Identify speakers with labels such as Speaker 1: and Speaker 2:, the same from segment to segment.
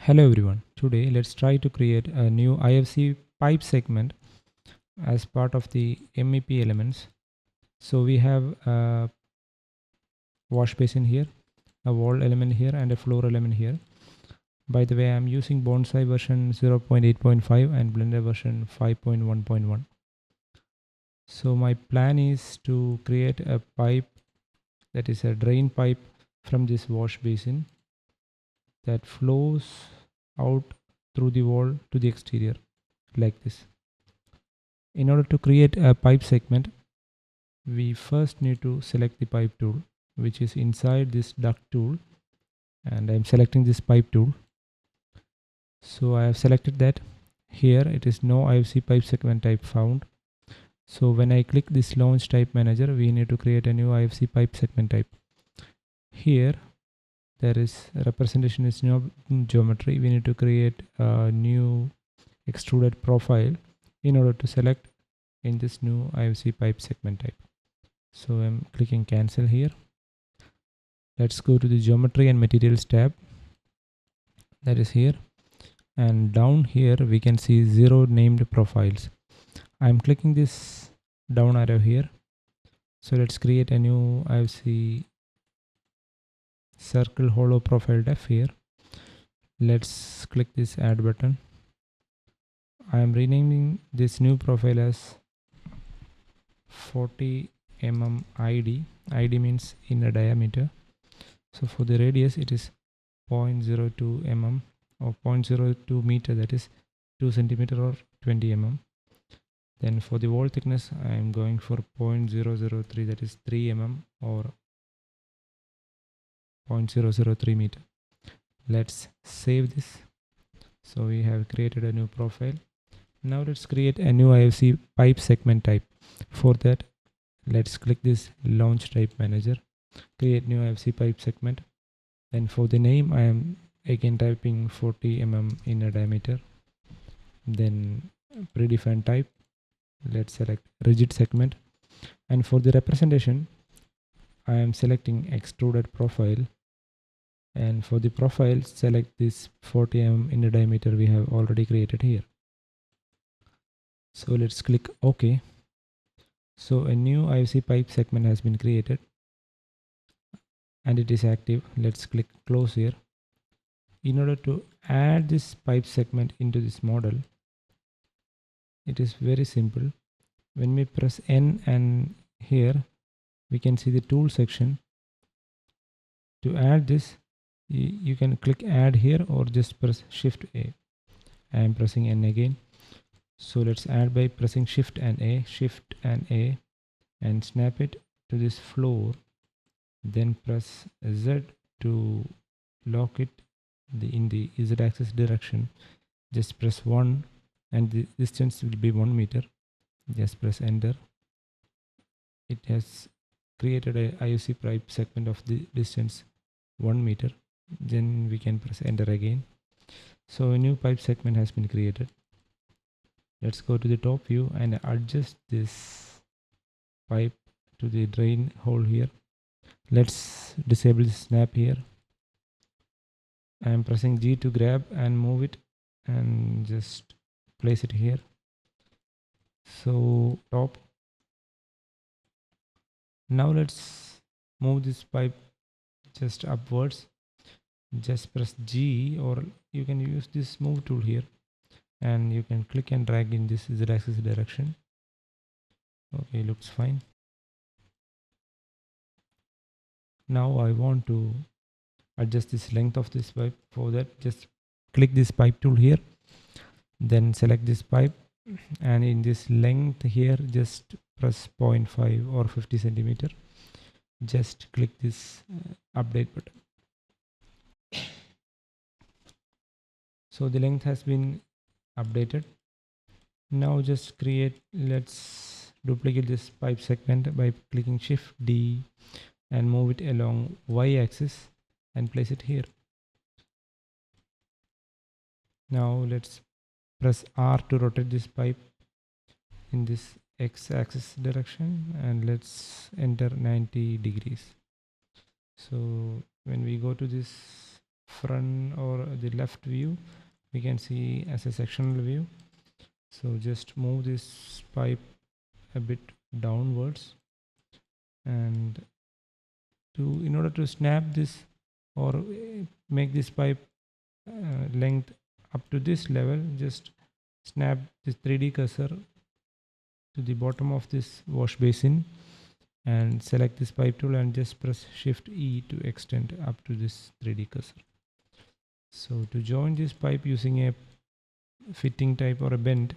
Speaker 1: Hello everyone. Today let's try to create a new IFC pipe segment as part of the MEP elements. So we have a wash basin here, a wall element here and a floor element here. By the way, I'm using Bonsai version 0.8.5 and Blender version 5.1.1. So my plan is to create a pipe that is a drain pipe from this wash basin that flows out through the wall to the exterior like this. In order to create a pipe segment, we first need to select the pipe tool, which is inside this duct tool, and I'm selecting this pipe tool. So I have selected that. Here it is no IFC pipe segment type found. So when I click this launch type manager, we need to create a new IFC pipe segment type. Here there is a representation is no geometry. We need to create a new extruded profile in order to select in this new IFC pipe segment type. So I'm clicking cancel here. Let's go to the geometry and materials tab, that is here, and down here we can see 0 named profiles. I'm clicking this down arrow here. So let's create a new IFC circle hollow profile def here. Let's click this add button. I am renaming this new profile as 40 mm ID. ID means inner diameter. So for the radius it is 0.02 mm or 0.02 meter, that is 2 centimeter or 20 mm. Then for the wall thickness I am going for 0.003, that is 3 mm or 0.003 meter. Let's save this. So we have created a new profile. Now let's create a new IFC pipe segment type. For that, let's click this launch type manager, create new IFC pipe segment. Then for the name I am again typing 40 mm inner diameter. Then predefined type, let's select rigid segment, and for the representation I am selecting extruded profile, and for the profile select this 40 mm inner diameter we have already created here. So let's click OK. So a new IFC pipe segment has been created and it is active. Let's click close here. In order to add this pipe segment into this model, it is very simple. When we press N and here we can see the tool section. To add this, you can click add here or just press shift A. I am pressing N again. So let's add by pressing shift and A, and snap it to this floor. Then press Z to lock it in the Z axis direction. Just press 1 and the distance will be 1 meter. Just press enter. It has created a IOC pipe segment of the distance 1 meter. Then we can press enter again. So a new pipe segment has been created. Let's go to the top view and adjust this pipe to the drain hole here. Let's disable the snap here. I am pressing G to grab and move it and just place it here. So top. Now let's move this pipe just upwards. Just press G, or you can use this move tool here and you can click and drag in this Z axis direction. Okay, looks fine. Now I want to adjust this length of this pipe. For that, just click this pipe tool here, then select this pipe, and in this length here just press 0.5 or 50 centimeter. Just click this update button. So the length has been updated. Now just let's duplicate this pipe segment by clicking shift D and move it along Y axis and place it here. Now let's press R to rotate this pipe in this X axis direction and let's enter 90 degrees. So when we go to this front or the left view, we can see as a sectional view. So just move this pipe a bit downwards, and in order to snap this or make this pipe length up to this level, just snap this 3D cursor to the bottom of this wash basin and select this pipe tool and just press Shift E to extend up to this 3D cursor. So to join this pipe using a fitting type or a bend,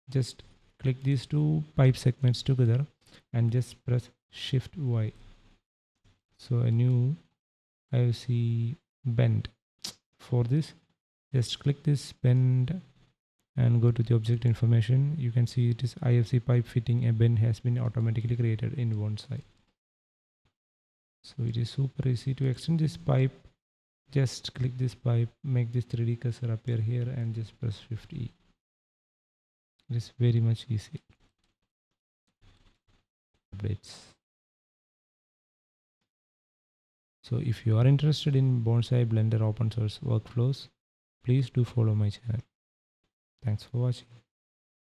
Speaker 1: just click these two pipe segments together and just press Shift Y. So a new IFC bend. For this, just click this bend and go to the object information. You can see it is IFC pipe fitting. A bend has been automatically created in Bonsai. So it is super easy to extend this pipe. Just click this pipe, make this 3D cursor appear here and just press Shift E. It is very much easy. Updates. So if you are interested in Bonsai Blender open source workflows, please do follow my channel. Thanks for watching.